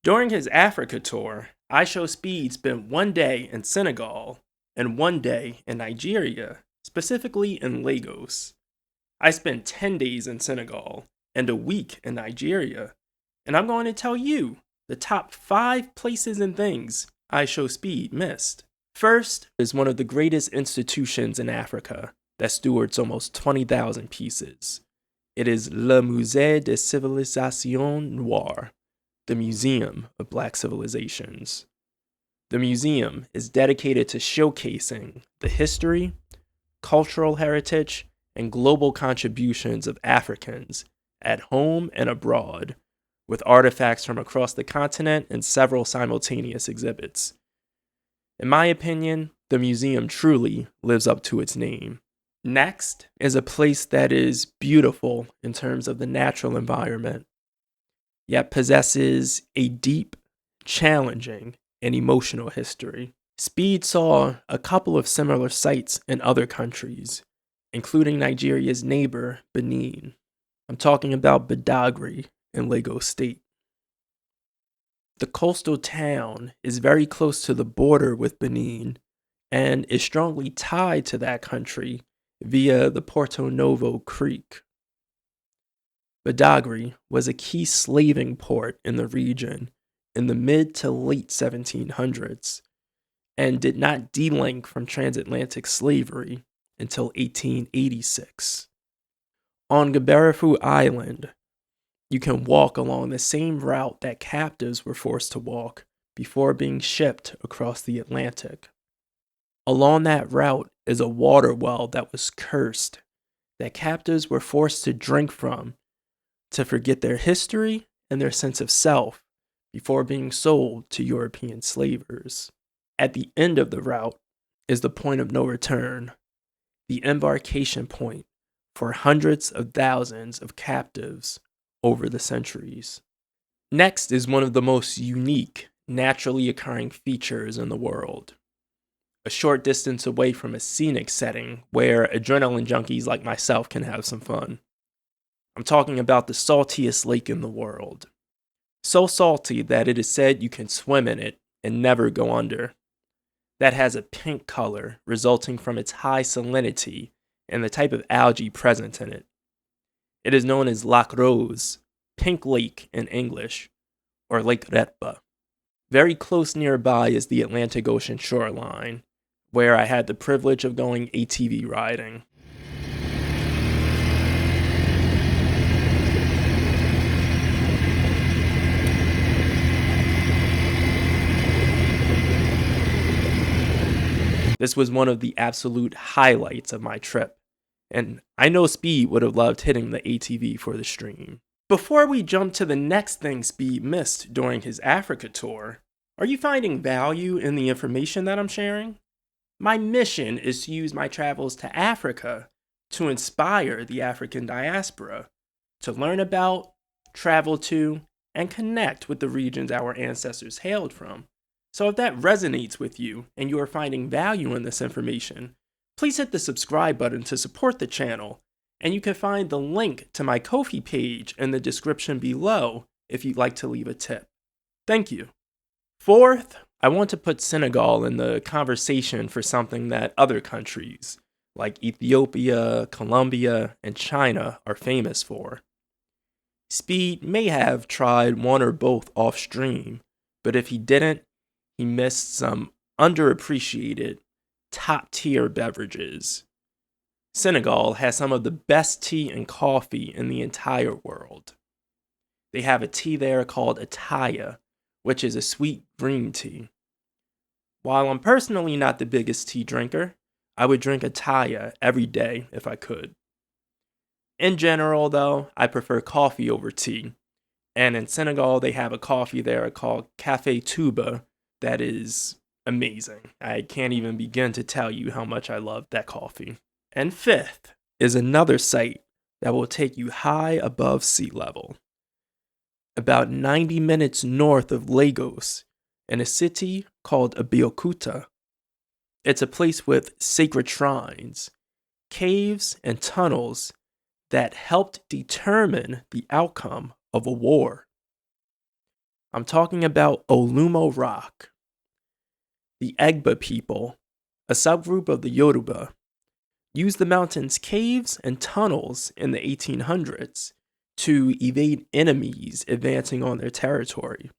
During his Africa tour, iShowSpeed spent one day in Senegal and one day in Nigeria, specifically in Lagos. I spent 10 days in Senegal and a week in Nigeria, and I'm going to tell you the top 5 places and things iShowSpeed missed. First is one of the greatest institutions in Africa that stewards almost 20,000 pieces. It is Le Musée des Civilisations Noires, the Museum of Black Civilizations. The museum is dedicated to showcasing the history, cultural heritage, and global contributions of Africans at home and abroad, with artifacts from across the continent and several simultaneous exhibits. In my opinion, the museum truly lives up to its name. Next is a place that is beautiful in terms of the natural environment, yet possesses a deep, challenging, and emotional history. Speed saw a couple of similar sites in other countries, including Nigeria's neighbor, Benin. I'm talking about Badagry in Lagos State. The coastal town is very close to the border with Benin and is strongly tied to that country via the Porto Novo Creek. Badagry was a key slaving port in the region in the mid to late 1700s and did not delink from transatlantic slavery until 1886. On Gabarifu Island, you can walk along the same route that captives were forced to walk before being shipped across the Atlantic. Along that route is a water well that was cursed, that captives were forced to drink from to forget their history and their sense of self before being sold to European slavers. At the end of the route is the point of no return, the embarkation point for hundreds of thousands of captives over the centuries. Next is one of the most unique, naturally occurring features in the world. A short distance away from a scenic setting where adrenaline junkies like myself can have some fun. I'm talking about the saltiest lake in the world. So salty that it is said you can swim in it and never go under. That has a pink color resulting from its high salinity and the type of algae present in it. It is known as Lac Rose, Pink Lake in English, or Lake Retba. Very close nearby is the Atlantic Ocean shoreline, where I had the privilege of going ATV riding. This was one of the absolute highlights of my trip, and I know Speed would have loved hitting the ATV for the stream. Before we jump to the next thing Speed missed during his Africa tour, are you finding value in the information that I'm sharing? My mission is to use my travels to Africa to inspire the African diaspora, to learn about, travel to, and connect with the regions our ancestors hailed from. So if that resonates with you and you are finding value in this information, please hit the subscribe button to support the channel, and you can find the link to my Ko-fi page in the description below if you'd like to leave a tip. Thank you. Fourth, I want to put Senegal in the conversation for something that other countries, like Ethiopia, Colombia, and China, are famous for. Speed may have tried one or both off stream, but if he didn't, he missed some underappreciated, top-tier beverages. Senegal has some of the best tea and coffee in the entire world. They have a tea there called Ataya, which is a sweet green tea. While I'm personally not the biggest tea drinker, I would drink Ataya every day if I could. In general, though, I prefer coffee over tea, and in Senegal they have a coffee there called Café Touba that is amazing. I can't even begin to tell you how much I love that coffee. And fifth is another site that will take you high above sea level. About 90 minutes north of Lagos, in a city called Abeokuta. It's a place with sacred shrines, caves, and tunnels that helped determine the outcome of a war. I'm talking about Olumo Rock. The Egba people, a subgroup of the Yoruba, used the mountain's caves and tunnels in the 1800s to evade enemies advancing on their territory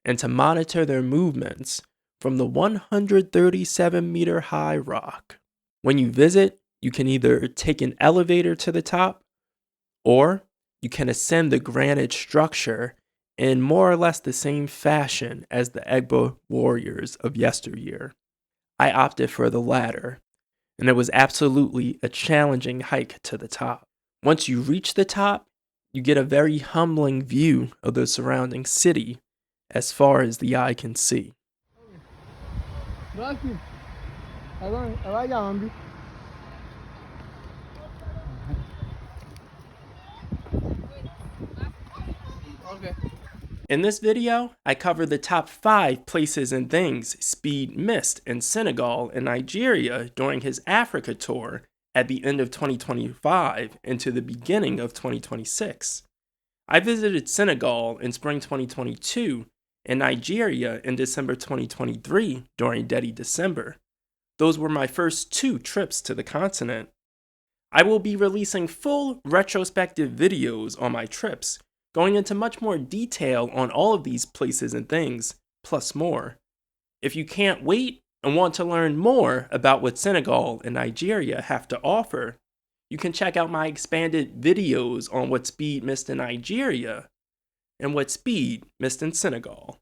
and to monitor their movements from the 137-meter high rock. When you visit, you can either take an elevator to the top or you can ascend the granite structure in more or less the same fashion as the Egba warriors of yesteryear. I opted for the latter, and it was absolutely a challenging hike to the top. Once you reach the top, you get a very humbling view of the surrounding city as far as the eye can see. In this video, I cover the top 5 places and things Speed missed in Senegal and Nigeria during his Africa tour at the end of 2025 into the beginning of 2026. I visited Senegal in spring 2022 and Nigeria in December 2023 during Dedi December. Those were my first 2 trips to the continent. I will be releasing full retrospective videos on my trips, going into much more detail on all of these places and things, plus more. If you can't wait and want to learn more about what Senegal and Nigeria have to offer, you can check out my expanded videos on what Speed missed in Nigeria and what Speed missed in Senegal.